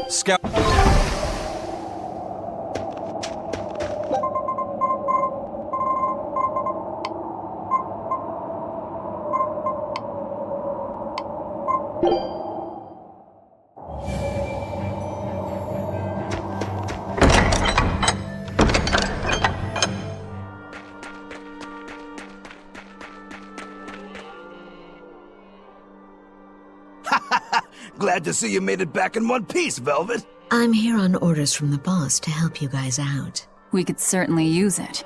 Scout. Glad to see you made it back in one piece, Velvet. I'm here on orders from the boss to help you guys out. We could certainly use it.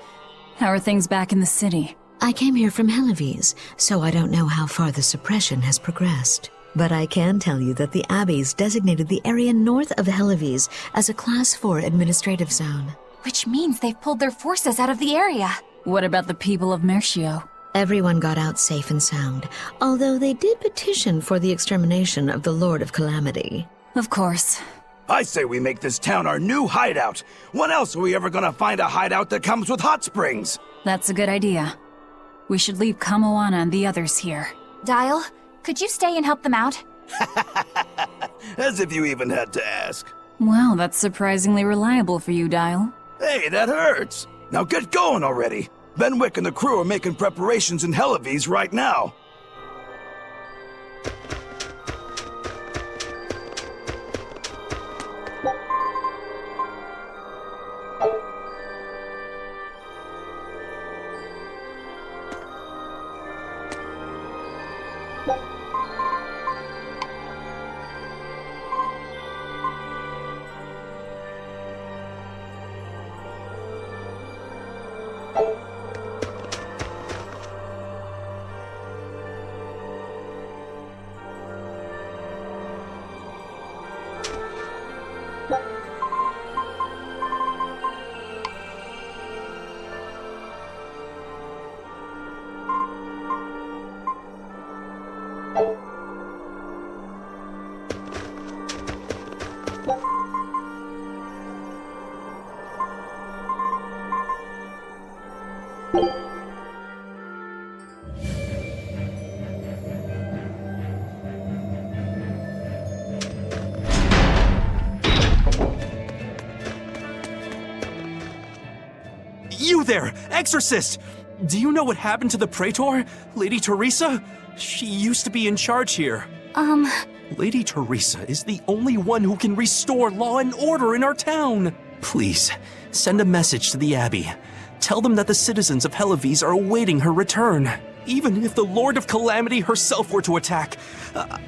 How are things back in the city? I came here from Helives, so I don't know how far the suppression has progressed. But I can tell you that the Abbeys designated the area north of Helives as a Class 4 administrative zone. Which means they've pulled their forces out of the area. What about the people of Mercio? Everyone got out safe and sound, although they did petition for the extermination of the Lord of Calamity. Of course. I say we make this town our new hideout. When else are we ever gonna find a hideout that comes with hot springs? That's a good idea. We should leave Kamoana and the others here. Dial, could you stay and help them out? As if you even had to ask. Well, that's surprisingly reliable for you, Dial. Hey, that hurts. Now get going already. Benwick and the crew are making preparations in Helives right now. You there, exorcist! Do you know what happened to the Praetor, Lady Teresa? She used to be in charge here. Lady Teresa is the only one who can restore law and order in our town. Please, send a message to the Abbey. Tell them that the citizens of Helives are awaiting her return. Even if the Lord of Calamity herself were to attack,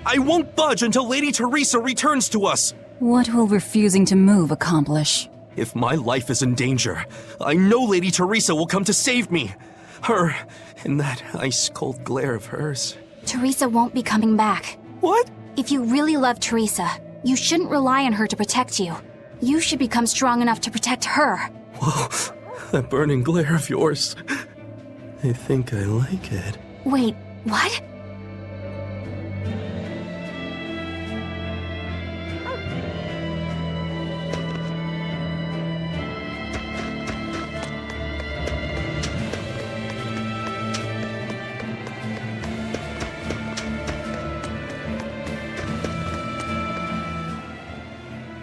I won't budge until Lady Teresa returns to us. What will refusing to move accomplish? If my life is in danger, I know Lady Teresa will come to save me. Her, and that ice-cold glare of hers. Teresa won't be coming back. What? If you really love Teresa, you shouldn't rely on her to protect you. You should become strong enough to protect her. Whoa, that burning glare of yours. I think I like it. Wait, what?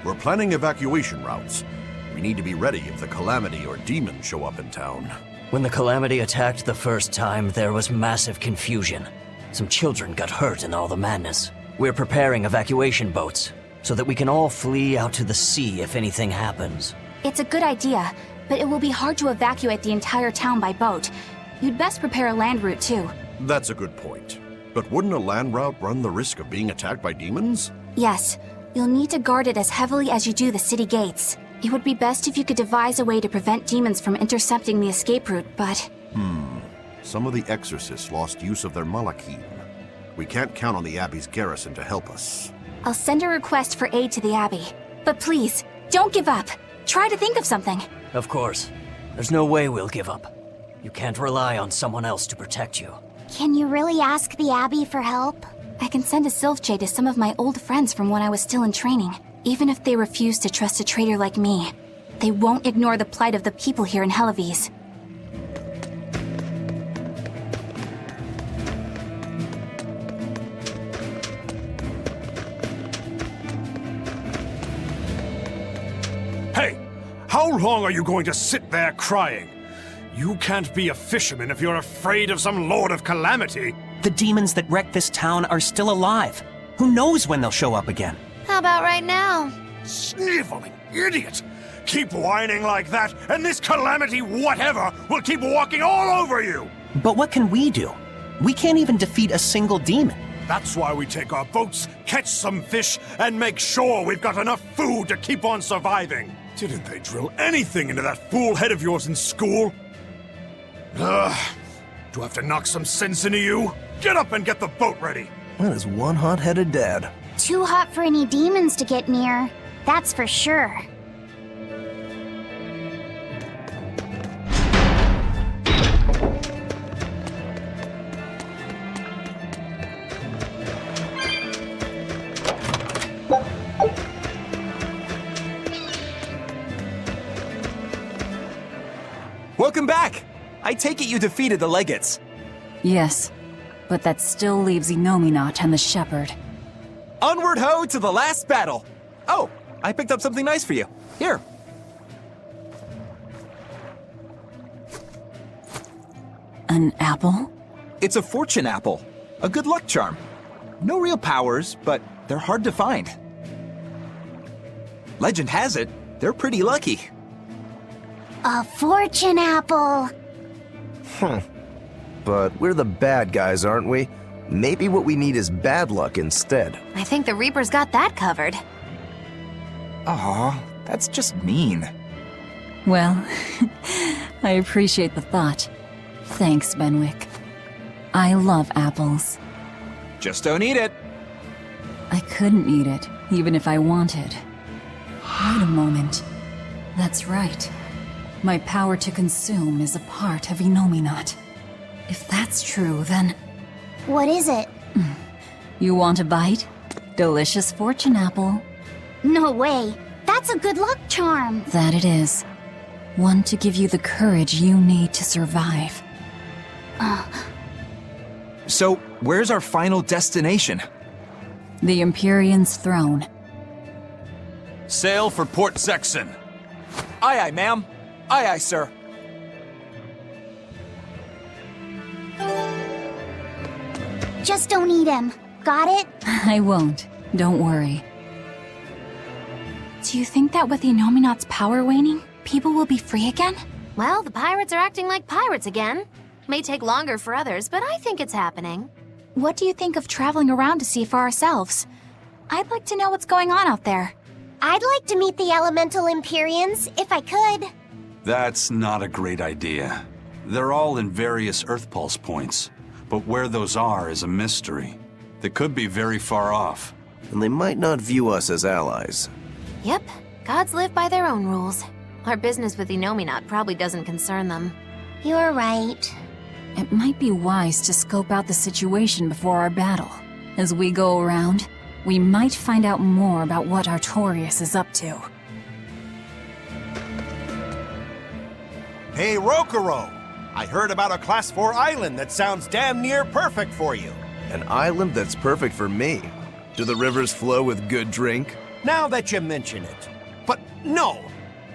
We're planning evacuation routes. We need to be ready if the Calamity or demons show up in town. When the Calamity attacked the first time, there was massive confusion. Some children got hurt in all the madness. We're preparing evacuation boats, so that we can all flee out to the sea if anything happens. It's a good idea, but it will be hard to evacuate the entire town by boat. You'd best prepare a land route too. That's a good point. But wouldn't a land route run the risk of being attacked by demons? Yes, you'll need to guard it as heavily as you do the city gates. It would be best if you could devise a way to prevent demons from intercepting the escape route, but... Some of the exorcists lost use of their malachim. We can't count on the Abbey's garrison to help us. I'll send a request for aid to the Abbey. But please, don't give up. Try to think of something. Of course. There's no way we'll give up. You can't rely on someone else to protect you. Can you really ask the Abbey for help? I can send a Sylvche to some of my old friends from when I was still in training. Even if they refuse to trust a traitor like me, they won't ignore the plight of the people here in Helives. How long are you going to sit there crying? You can't be a fisherman if you're afraid of some Lord of Calamity. The demons that wrecked this town are still alive. Who knows when they'll show up again? How about right now? Sniveling idiot! Keep whining like that, and this calamity whatever will keep walking all over you! But what can we do? We can't even defeat a single demon. That's why we take our boats, catch some fish, and make sure we've got enough food to keep on surviving. Didn't they drill anything into that fool head of yours in school? Ugh. Do I have to knock some sense into you? Get up and get the boat ready! That is one hot-headed dad. Too hot for any demons to get near. That's for sure. Welcome back! I take it you defeated the Legates. Yes, but that still leaves Inominat and the Shepherd. Onward ho to the last battle! Oh, I picked up something nice for you. Here. An apple? It's a fortune apple. A good luck charm. No real powers, but they're hard to find. Legend has it, they're pretty lucky. A fortune apple. But we're the bad guys, aren't we? Maybe what we need is bad luck instead. I think the Reaper's got that covered. Aw, that's just mean. Well, I appreciate the thought. Thanks, Benwick. I love apples. Just don't eat it. I couldn't eat it, even if I wanted. Wait a moment. That's right. My power to consume is a part of Inominat. If that's true, then... What is it? You want a bite? Delicious fortune apple. No way. That's a good luck charm. That it is. One to give you the courage you need to survive. So, where's our final destination? The Empyrean's throne. Sail for Port Sexton. Aye, aye, ma'am. Aye, aye, sir. Just don't eat him. Got it? I won't. Don't worry. Do you think that with Inominat's power waning, people will be free again? Well, the pirates are acting like pirates again. May take longer for others, but I think it's happening. What do you think of traveling around to see for ourselves? I'd like to know what's going on out there. I'd like to meet the elemental Empyreans, if I could. That's not a great idea. They're all in various Earth Pulse points, but where those are is a mystery. They could be very far off. And they might not view us as allies. Yep, gods live by their own rules. Our business with Inominat probably doesn't concern them. You're right. It might be wise to scope out the situation before our battle. As we go around, we might find out more about what Artorias is up to. Hey, Rokuro! I heard about a Class 4 island that sounds damn near perfect for you. An island that's perfect for me. Do the rivers flow with good drink? Now that you mention it. But no,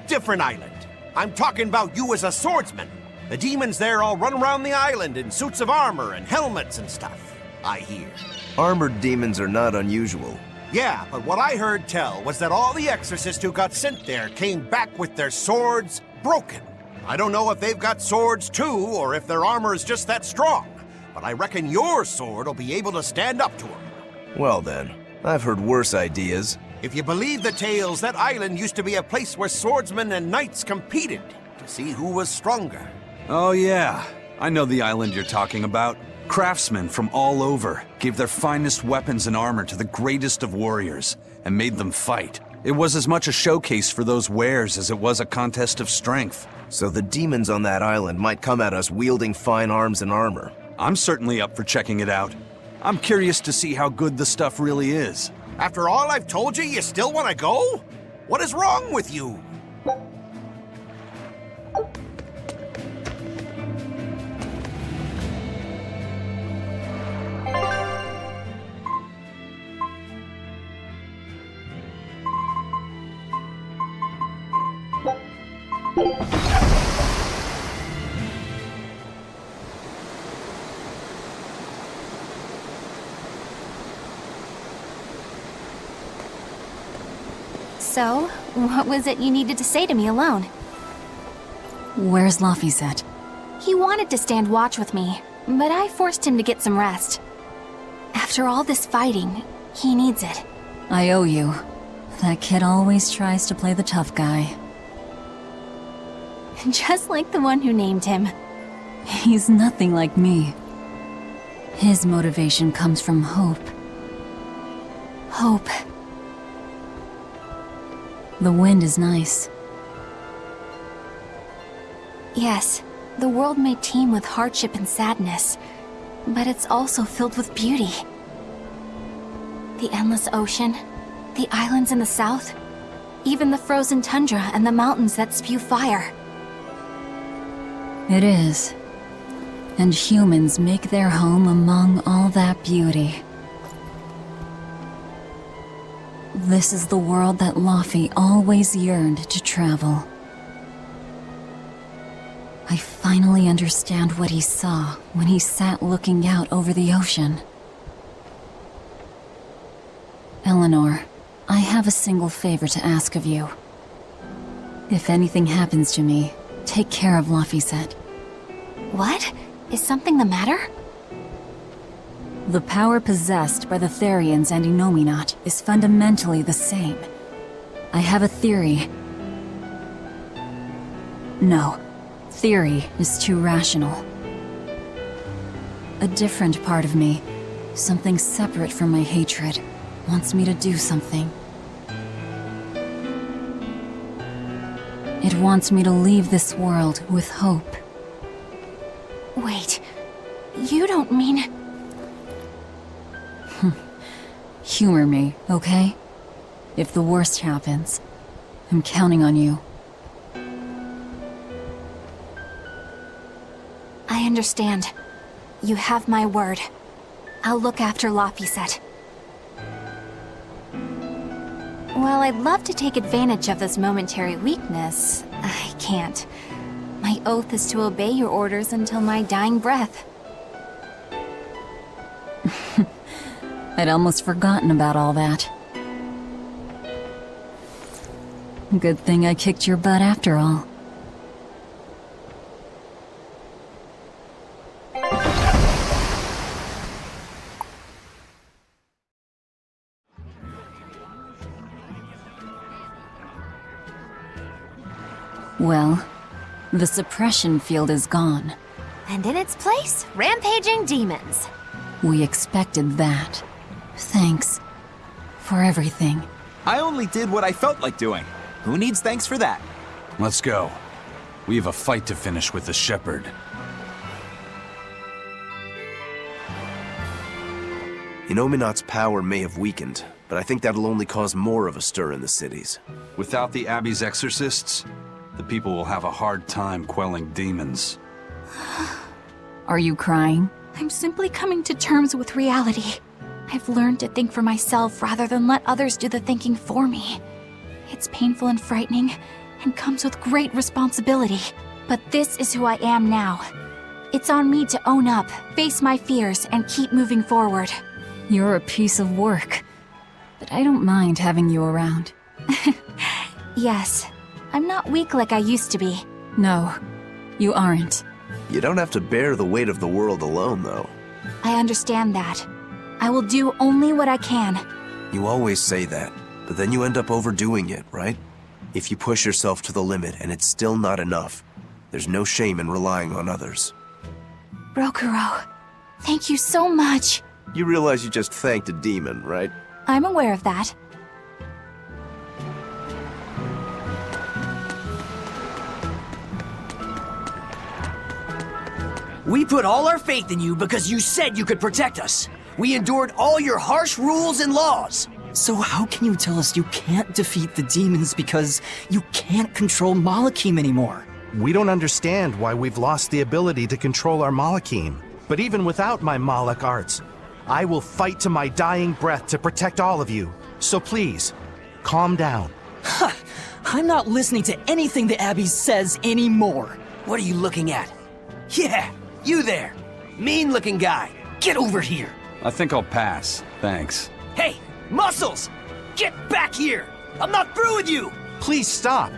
different island. I'm talking about you as a swordsman. The demons there all run around the island in suits of armor and helmets and stuff, I hear. Armored demons are not unusual. Yeah, but what I heard tell was that all the exorcists who got sent there came back with their swords broken. I don't know if they've got swords too, or if their armor is just that strong, but I reckon your sword will be able to stand up to them. Well then, I've heard worse ideas. If you believe the tales, that island used to be a place where swordsmen and knights competed to see who was stronger. Oh yeah, I know the island you're talking about. Craftsmen from all over gave their finest weapons and armor to the greatest of warriors and made them fight. It was as much a showcase for those wares as it was a contest of strength. So the demons on that island might come at us wielding fine arms and armor. I'm certainly up for checking it out. I'm curious to see how good the stuff really is. After all I've told you, you still want to go? What is wrong with you? So, what was it you needed to say to me alone? Where's Laphicet? He wanted to stand watch with me, but I forced him to get some rest. After all this fighting, he needs it. I owe you. That kid always tries to play the tough guy. Just like the one who named him. He's nothing like me. His motivation comes from hope. Hope. The wind is nice. Yes, the world may teem with hardship and sadness, but it's also filled with beauty. The endless ocean, the islands in the south, even the frozen tundra and the mountains that spew fire. It is. And humans make their home among all that beauty. This is the world that Laphi always yearned to travel. I finally understand what he saw when he sat looking out over the ocean. Eleanor, I have a single favor to ask of you. If anything happens to me, take care of Laphicet. What? Is something the matter? The power possessed by the Therians and Innominat is fundamentally the same. I have a theory. No, theory is too rational. A different part of me, something separate from my hatred, wants me to do something. It wants me to leave this world with hope. Wait, you don't mean... Humor me, okay? If the worst happens, I'm counting on you. I understand. You have my word. I'll look after Laphicet. While I'd love to take advantage of this momentary weakness, I can't. My oath is to obey your orders until my dying breath. I'd almost forgotten about all that. Good thing I kicked your butt after all. Well, the suppression field is gone. And in its place, rampaging demons. We expected that. Thanks for everything. I only did what I felt like doing. Who needs thanks for that? Let's go. We have a fight to finish with the Shepherd. Innominat's power may have weakened, but I think that'll only cause more of a stir in the cities. Without the Abbey's exorcists, the people will have a hard time quelling demons. Are you crying? I'm simply coming to terms with reality. I've learned to think for myself rather than let others do the thinking for me. It's painful and frightening, and comes with great responsibility. But this is who I am now. It's on me to own up, face my fears, and keep moving forward. You're a piece of work, but I don't mind having you around. Yes, I'm not weak like I used to be. No, you aren't. You don't have to bear the weight of the world alone, though. I understand that. I will do only what I can. You always say that, but then you end up overdoing it, right? If you push yourself to the limit and it's still not enough, there's no shame in relying on others. Rokuro, thank you so much. You realize you just thanked a demon, right? I'm aware of that. We put all our faith in you because you said you could protect us. We endured all your harsh rules and laws. So how can you tell us you can't defeat the demons because you can't control Malachim anymore? We don't understand why we've lost the ability to control our Malachim. But even without my Malach arts, I will fight to my dying breath to protect all of you. So please, calm down. Ha! I'm not listening to anything the Abbey says anymore. What are you looking at? Yeah, you there. Mean-looking guy. Get over here. I think I'll pass, thanks. Hey, Muscles! Get back here! I'm not through with you! Please stop.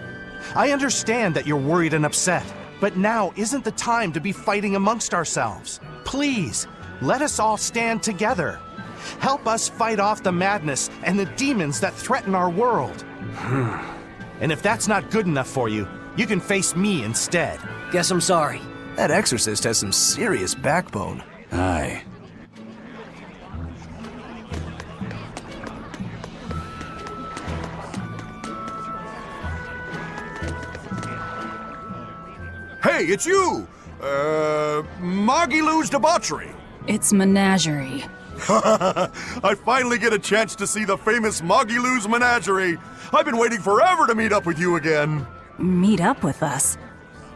I understand that you're worried and upset, but now isn't the time to be fighting amongst ourselves. Please, let us all stand together. Help us fight off the madness and the demons that threaten our world. And if that's not good enough for you, you can face me instead. Guess I'm sorry. That exorcist has some serious backbone. Aye. Hey, it's you! Magilou's Debauchery. It's Menagerie. I finally get a chance to see the famous Magilou's Menagerie. I've been waiting forever to meet up with you again. Meet up with us?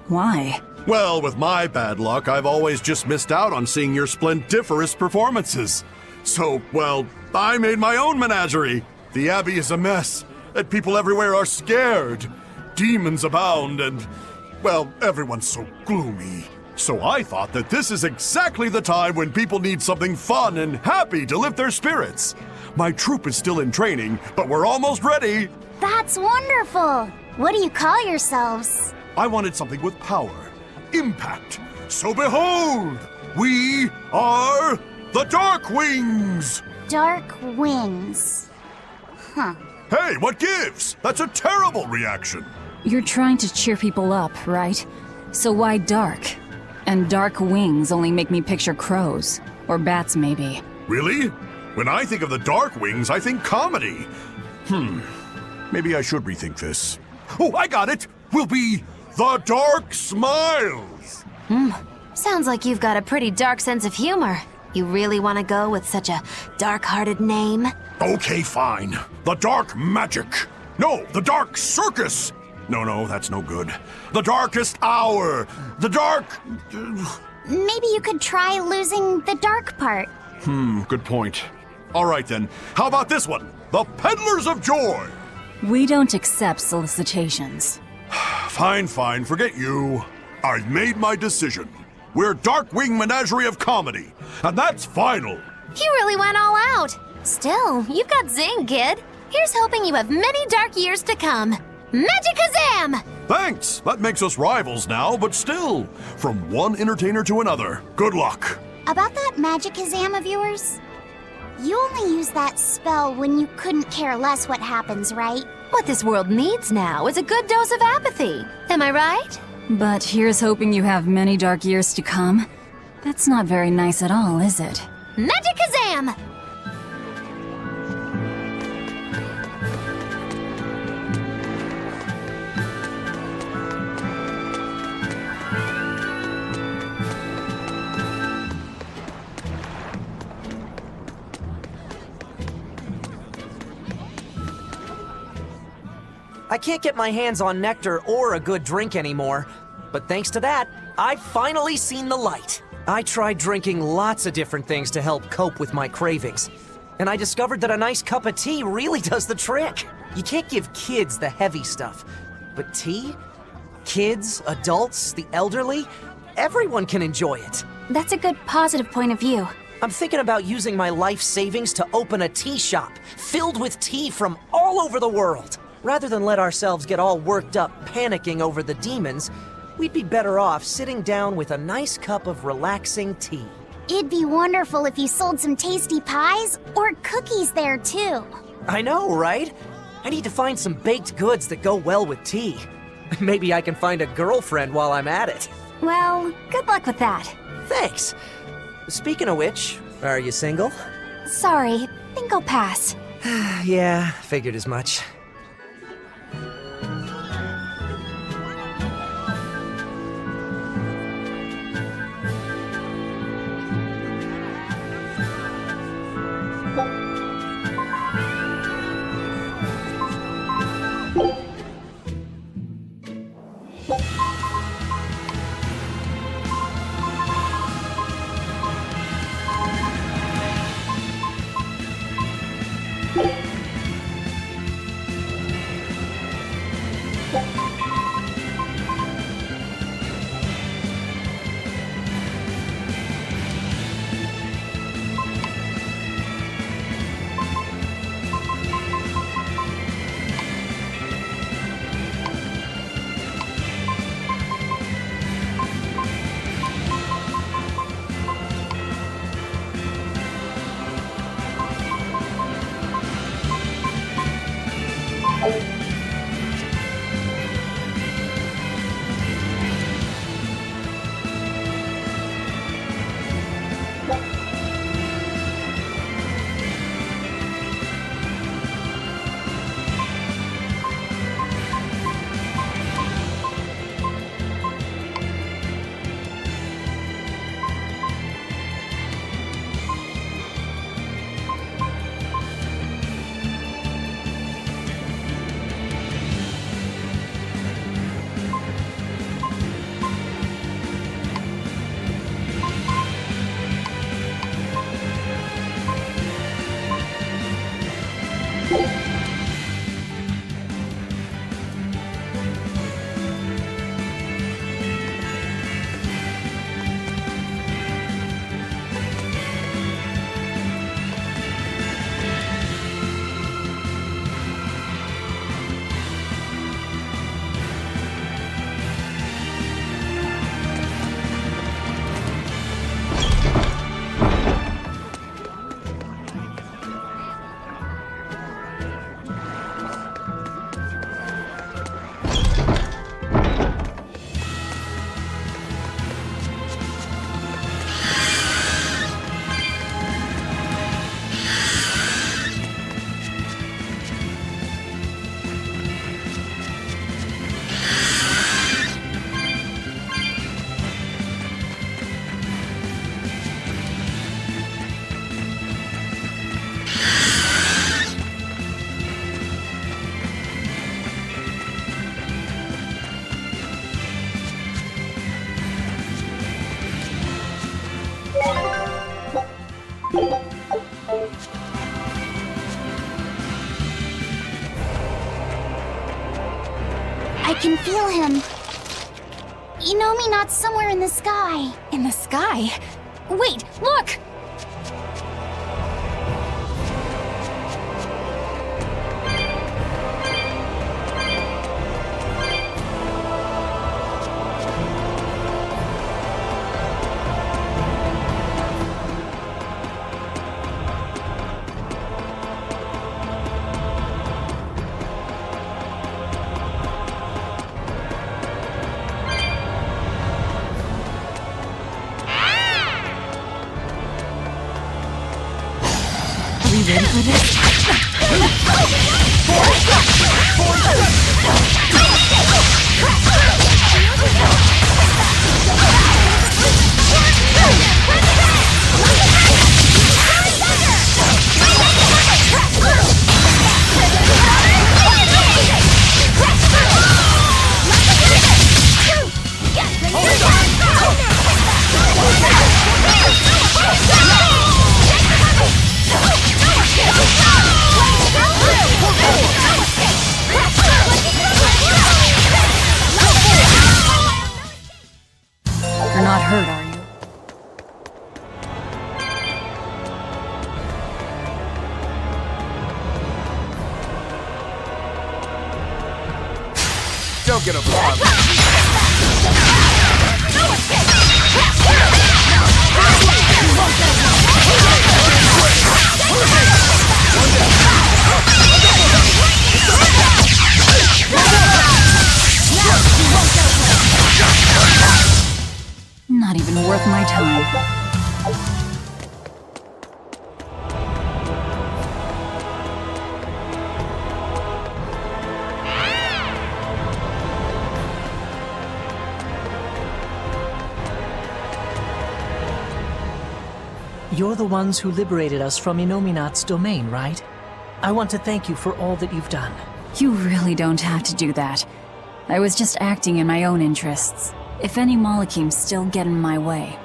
Why? Well, with my bad luck, I've always just missed out on seeing your splendiferous performances. So, well, I made my own menagerie. The Abbey is a mess, and people everywhere are scared. Demons abound, and, well, everyone's so gloomy. So I thought that this is exactly the time when people need something fun and happy to lift their spirits. My troupe is still in training, but we're almost ready. That's wonderful! What do you call yourselves? I wanted something with power, impact. So behold, we are the Dark Wings! Dark Wings. Huh. Hey, what gives? That's a terrible reaction. You're trying to cheer people up, right? So why dark? And dark wings only make me picture crows. Or bats, maybe. Really? When I think of the Dark Wings, I think comedy. Maybe I should rethink this. Oh, I got it! We'll be the Dark Smiles! Sounds like you've got a pretty dark sense of humor. You really want to go with such a dark-hearted name? Okay, fine. The Dark Magic. No, the Dark Circus. No, that's no good. The Darkest Hour. The Dark... Maybe you could try losing the dark part. Good point. All right then, how about this one? The Peddlers of Joy. We don't accept solicitations. Fine, forget you. I've made my decision. We're Darkwing Menagerie of Comedy, and that's final. You really went all out. Still, you've got zing, kid. Here's hoping you have many dark years to come. Magikazam! Thanks! That makes us rivals now, but still, from one entertainer to another. Good luck. About that Magikazam of yours? You only use that spell when you couldn't care less what happens, right? What this world needs now is a good dose of apathy. Am I right? But here's hoping you have many dark years to come. That's not very nice at all, is it? Magikazam! I can't get my hands on nectar or a good drink anymore, but thanks to that, I've finally seen the light. I tried drinking lots of different things to help cope with my cravings, and I discovered that a nice cup of tea really does the trick. You can't give kids the heavy stuff, but tea? Kids, adults, the elderly, everyone can enjoy it. That's a good positive point of view. I'm thinking about using my life savings to open a tea shop filled with tea from all over the world. Rather than let ourselves get all worked up panicking over the demons, we'd be better off sitting down with a nice cup of relaxing tea. It'd be wonderful if you sold some tasty pies or cookies there too. I know, right? I need to find some baked goods that go well with tea. Maybe I can find a girlfriend while I'm at it. Well, good luck with that. Thanks. Speaking of which, are you single? Sorry, think I'll pass. Yeah, figured as much. I can feel him. Inominat's somewhere in the sky. In the sky? Wait, look! Ready for this? You're not hurt, are you? Don't get a problem. Not even worth my time. You're the ones who liberated us from Inominat's domain, right? I want to thank you for all that you've done. You really don't have to do that. I was just acting in my own interests. If any Malachims still get in my way,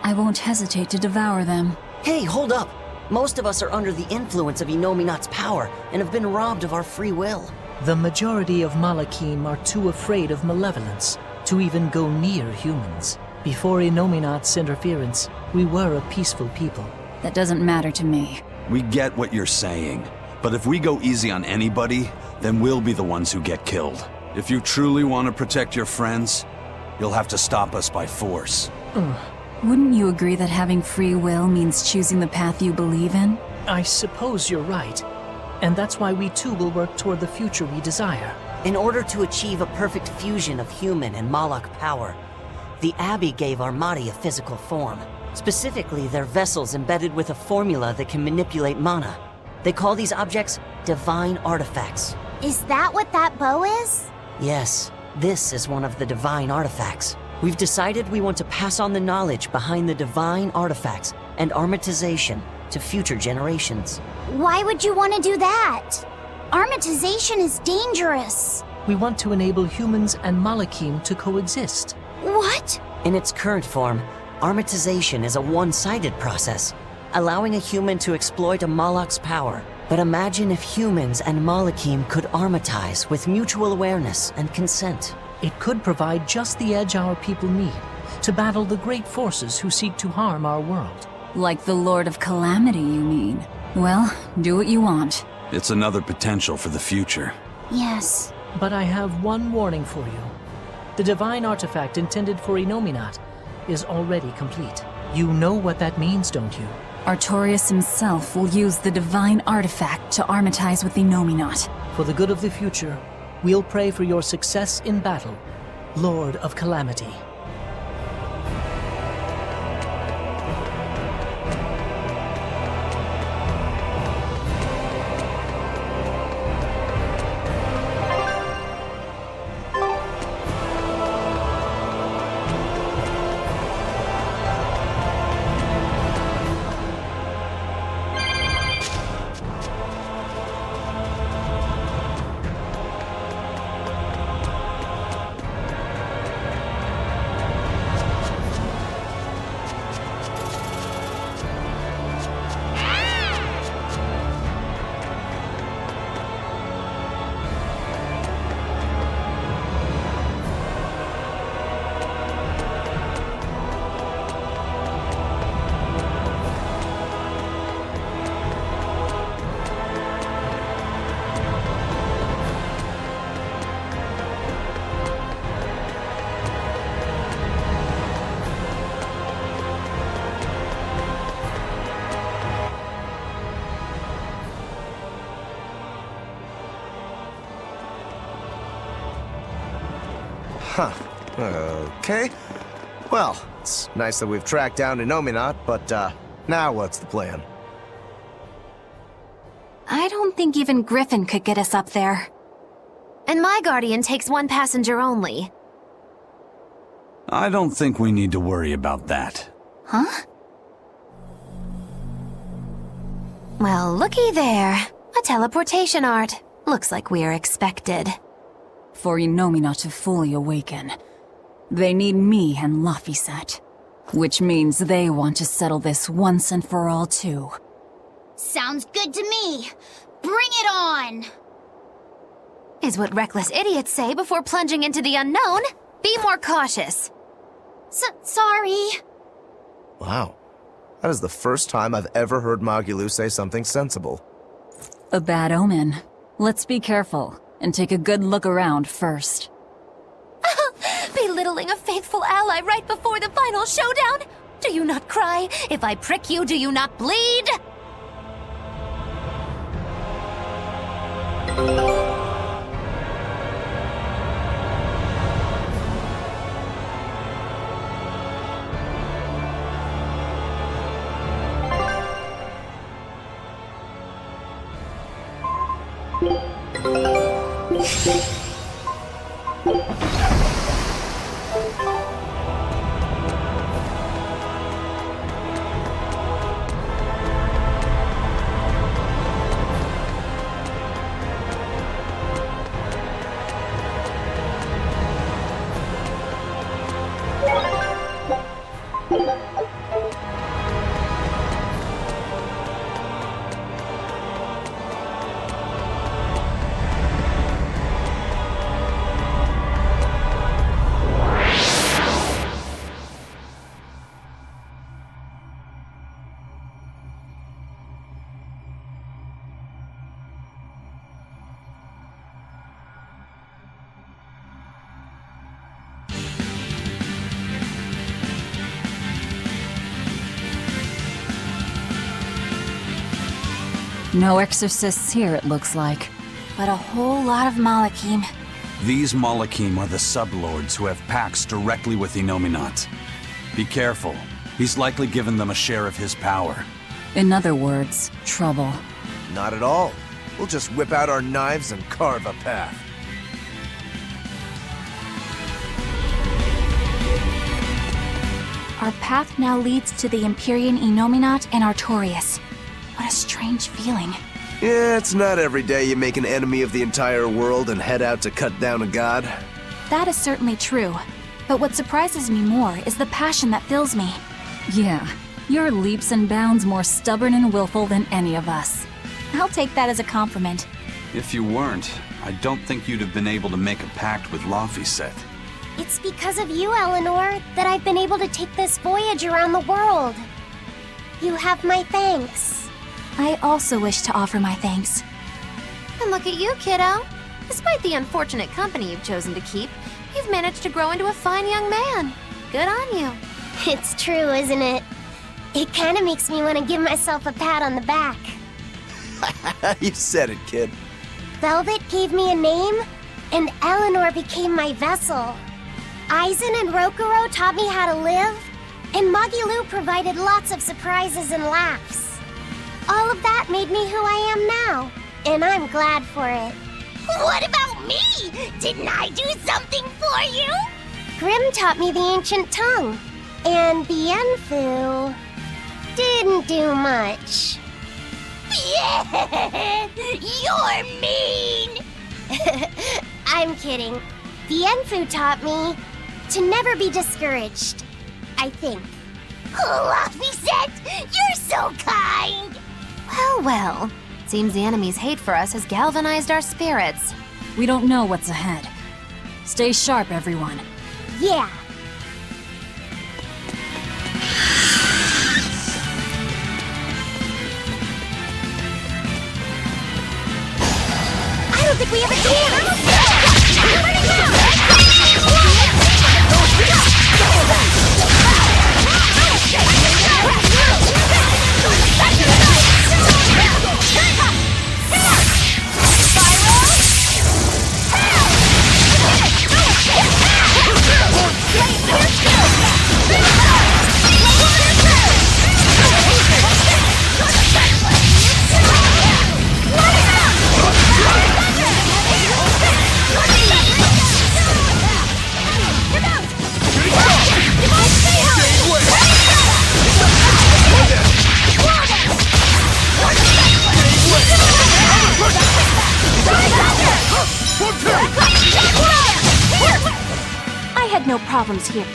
I won't hesitate to devour them. Hey, hold up! Most of us are under the influence of Inominat's power and have been robbed of our free will. The majority of Malachim are too afraid of malevolence to even go near humans. Before Inominat's interference, we were a peaceful people. That doesn't matter to me. We get what you're saying, but if we go easy on anybody, then we'll be the ones who get killed. If you truly want to protect your friends, you'll have to stop us by force. Wouldn't you agree that having free will means choosing the path you believe in? I suppose you're right. And that's why we too will work toward the future we desire. In order to achieve a perfect fusion of human and Malak power, the Abbey gave Armati a physical form. Specifically, they're vessels embedded with a formula that can manipulate mana. They call these objects divine artifacts. Is that what that bow is? Yes, this is one of the divine artifacts. We've decided we want to pass on the knowledge behind the divine artifacts and armatization to future generations. Why would you want to do that? Armatization is dangerous. We want to enable humans and Malakim to coexist. What? In its current form, armatization is a one-sided process, allowing a human to exploit a Malak's power. But imagine if humans and Malakim could armatize with mutual awareness and consent. It could provide just the edge our people need to battle the great forces who seek to harm our world. Like the Lord of Calamity, you mean? Well, do what you want. It's another potential for the future. Yes. But I have one warning for you. The divine artifact intended for Inominat is already complete. You know what that means, don't you? Artorias himself will use the divine artifact to armatize with Inominat. For the good of the future, we'll pray for your success in battle, Lord of Calamity. Huh. Okay. Well, it's nice that we've tracked down Inominat, but, now what's the plan? I don't think even Griffin could get us up there. And my Guardian takes one passenger only. I don't think we need to worry about that. Huh? Well, looky there. A teleportation art. Looks like we're expected. For Inominat to fully awaken, they need me and Laphicet. Which means they want to settle this once and for all, too. Sounds good to me. Bring it on! Is what reckless idiots say before plunging into the unknown. Be more cautious. Sorry. Wow. That is the first time I've ever heard Magulu say something sensible. A bad omen. Let's be careful, and take a good look around first. Belittling a faithful ally right before the final showdown? Do you not cry? If I prick you, do you not bleed? No exorcists here, it looks like. But a whole lot of Malakim. These Malakim are the sublords who have pacts directly with Innominat. Be careful. He's likely given them a share of his power. In other words, trouble. Not at all. We'll just whip out our knives and carve a path. Our path now leads to the Empyrean Innominat and Artorias. What a strange feeling. Yeah, it's not every day you make an enemy of the entire world and head out to cut down a god. That is certainly true. But what surprises me more is the passion that fills me. Yeah, you're leaps and bounds more stubborn and willful than any of us. I'll take that as a compliment. If you weren't, I don't think you'd have been able to make a pact with Laphicet. It's because of you, Eleanor, that I've been able to take this voyage around the world. You have my thanks. I also wish to offer my thanks. And look at you, kiddo. Despite the unfortunate company you've chosen to keep, you've managed to grow into a fine young man. Good on you. It's true, isn't it? It kind of makes me want to give myself a pat on the back. You said it, kid. Velvet gave me a name, and Eleanor became my vessel. Aizen and Rokuro taught me how to live, and Magilu provided lots of surprises and laughs. All of that made me who I am now, and I'm glad for it. What about me? Didn't I do something for you? Grimm taught me the ancient tongue, and Bienfu didn't do much. Yeah, you're mean! I'm kidding. Bienfu taught me to never be discouraged, I think. Laphicet, you're so kind! Well. Seems the enemy's hate for us has galvanized our spirits. We don't know what's ahead. Stay sharp, everyone. Yeah. I don't think we have a chance! I had no problems here.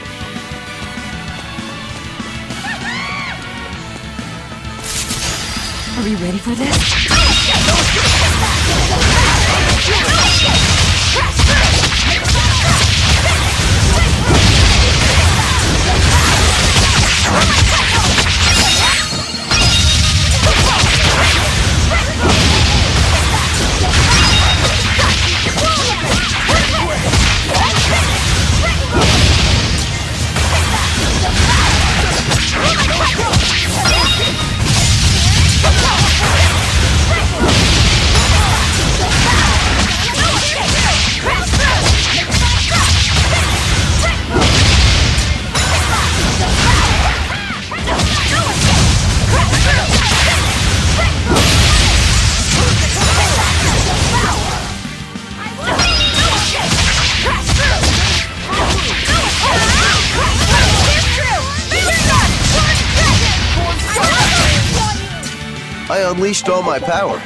Are we ready for this? I unleashed all my power.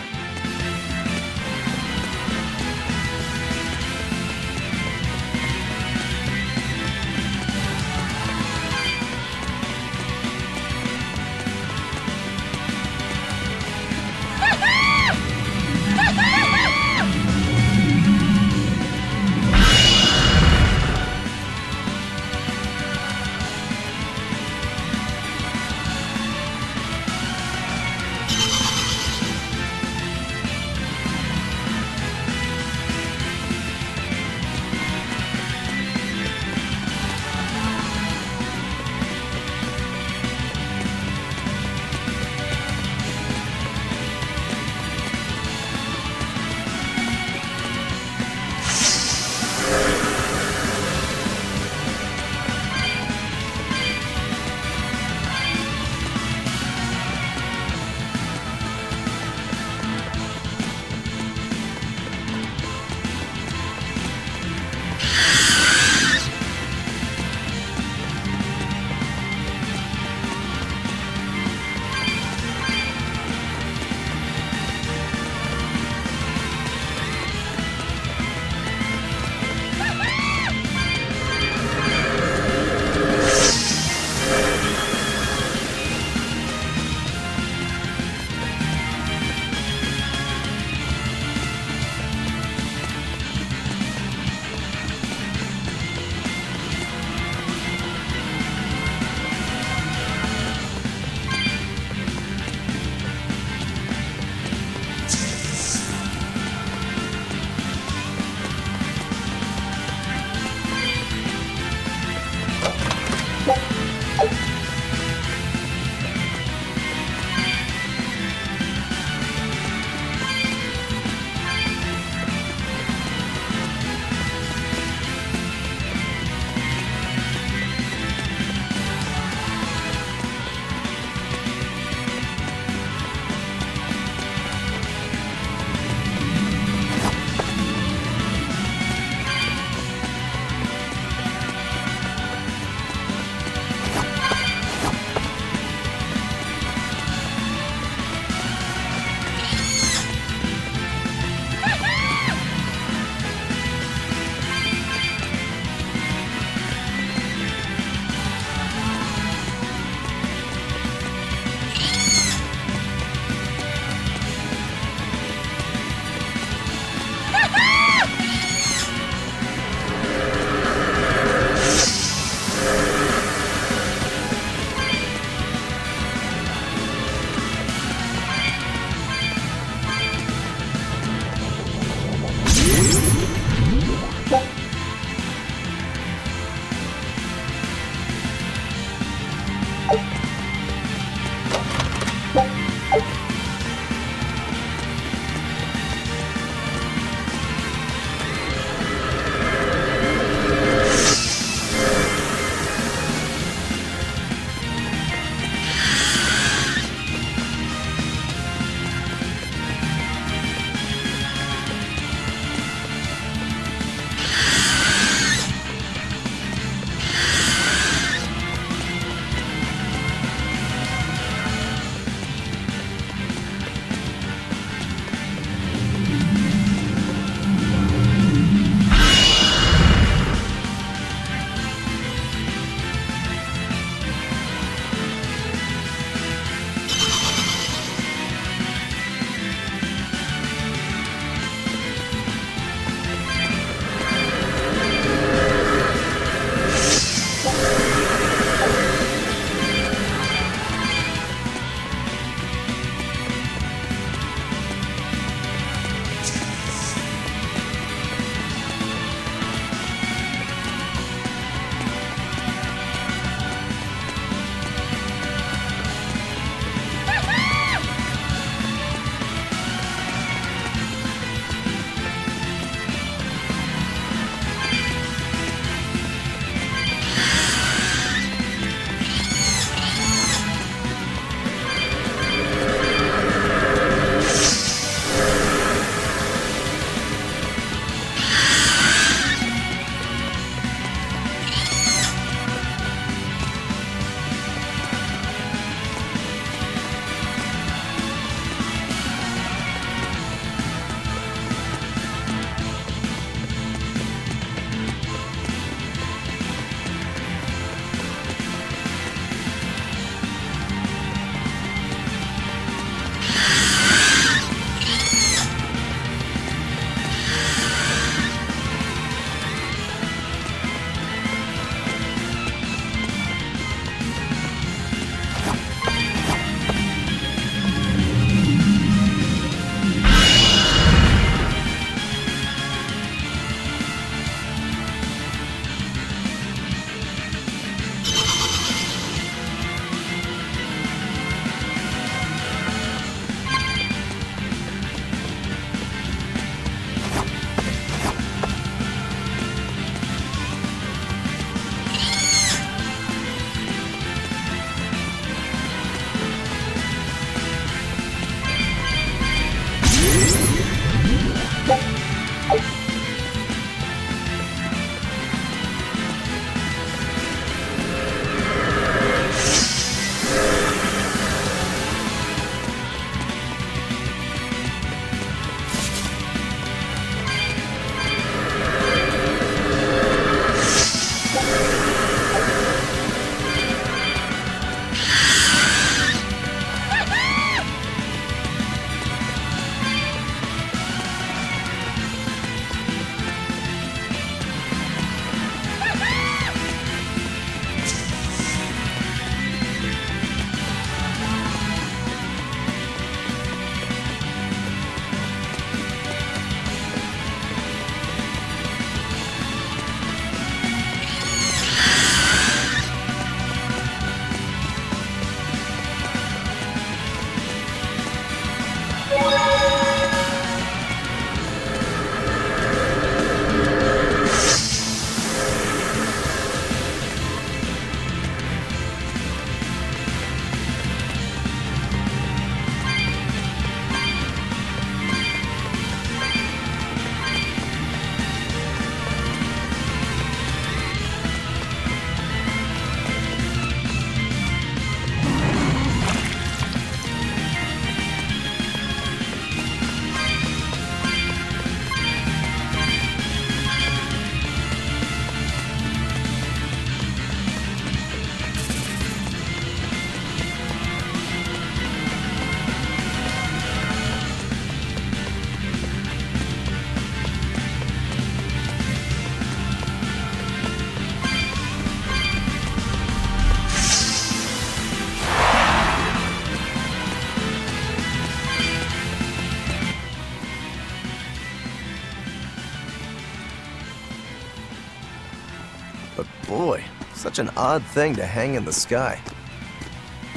Boy, such an odd thing to hang in the sky.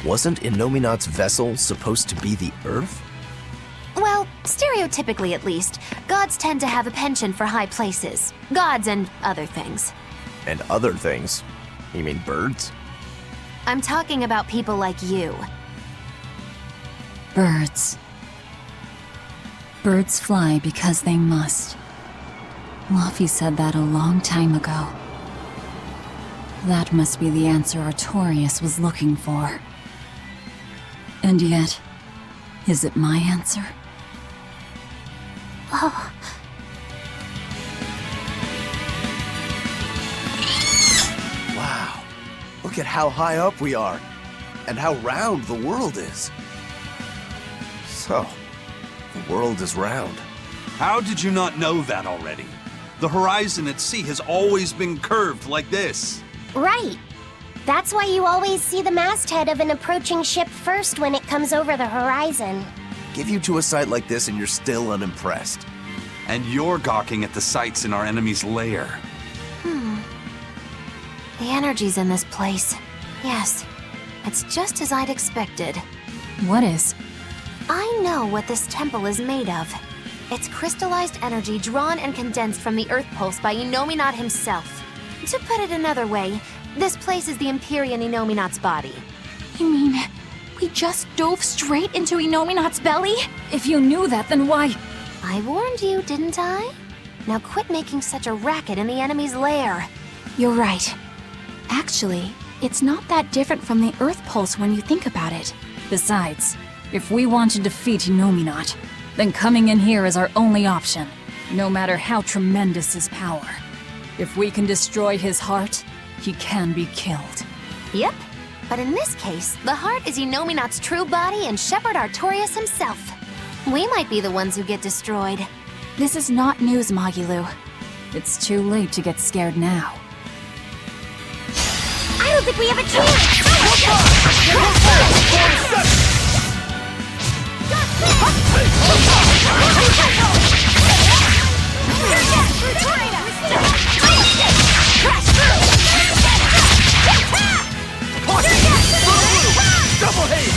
Wasn't Innominat's vessel supposed to be the Earth? Well, stereotypically at least, gods tend to have a penchant for high places. Gods and other things. And other things? You mean birds? I'm talking about people like you. Birds. Birds fly because they must. Luffy said that a long time ago. That must be the answer Artorias was looking for. And yet, is it my answer? Oh. Wow. Look at how high up we are, and how round the world is. So, the world is round. How did you not know that already? The horizon at sea has always been curved like this. Right. That's why you always see the masthead of an approaching ship first when it comes over the horizon. Give you to a sight like this and you're still unimpressed. And you're gawking at the sights in our enemy's lair. The energy's in this place. Yes, it's just as I'd expected. What is? I know what this temple is made of. It's crystallized energy drawn and condensed from the Earth Pulse by Innominat himself. To put it another way, this place is the Empyrean Innominat's body. You mean, we just dove straight into Innominat's belly? If you knew that, then why? I warned you, didn't I? Now quit making such a racket in the enemy's lair. You're right. Actually, it's not that different from the Earth Pulse when you think about it. Besides, if we want to defeat Innominat, then coming in here is our only option, no matter how tremendous his power. If we can destroy his heart, he can be killed. Yep, but in this case, the heart is Innominat's true body and Shepherd Artorias himself. We might be the ones who get destroyed. This is not news, Magilu. It's too late to get scared now. I don't think we have a chance! Double haze!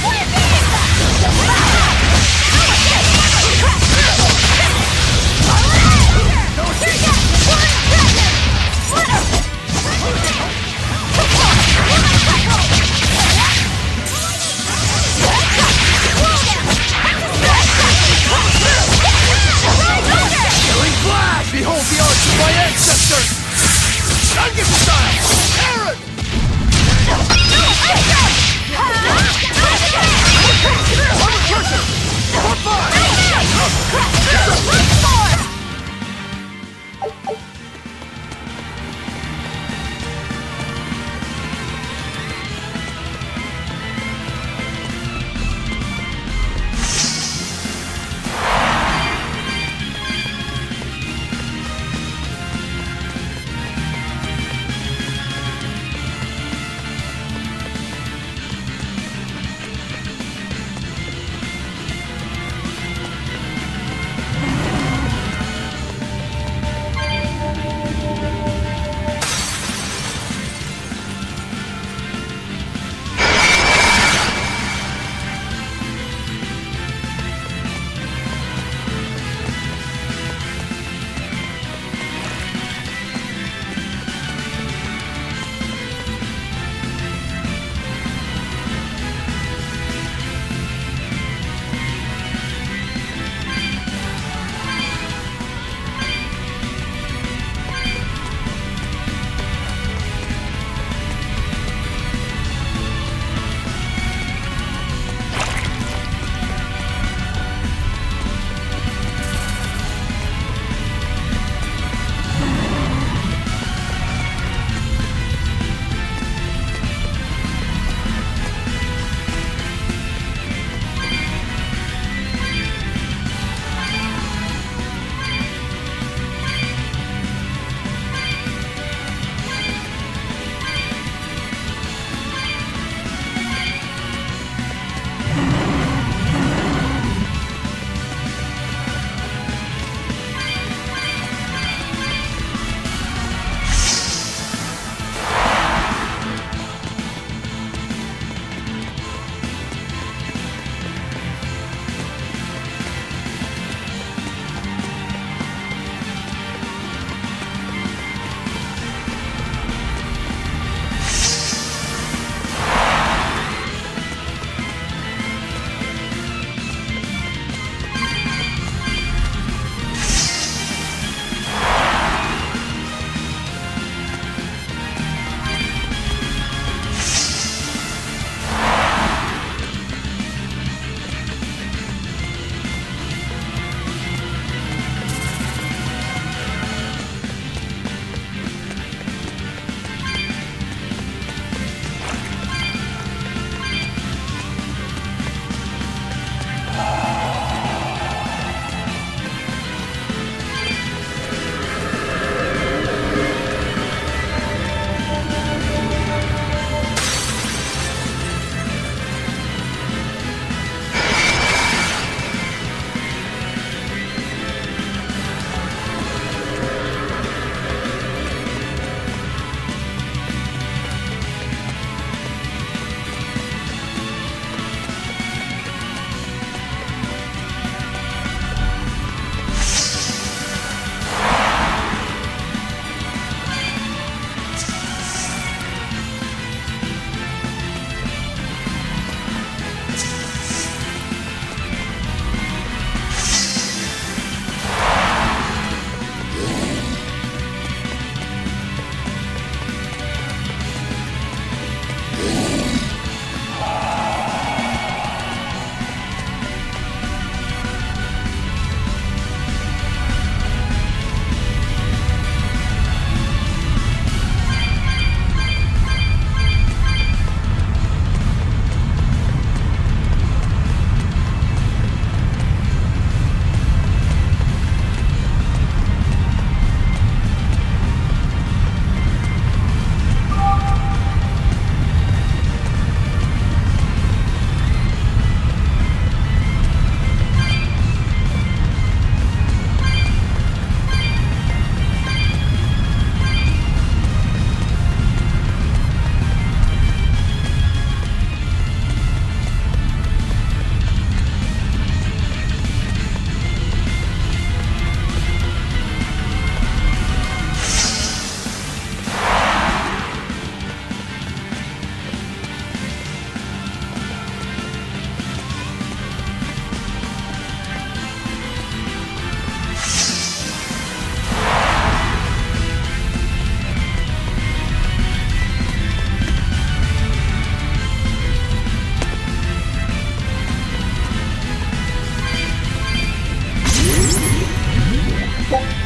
What?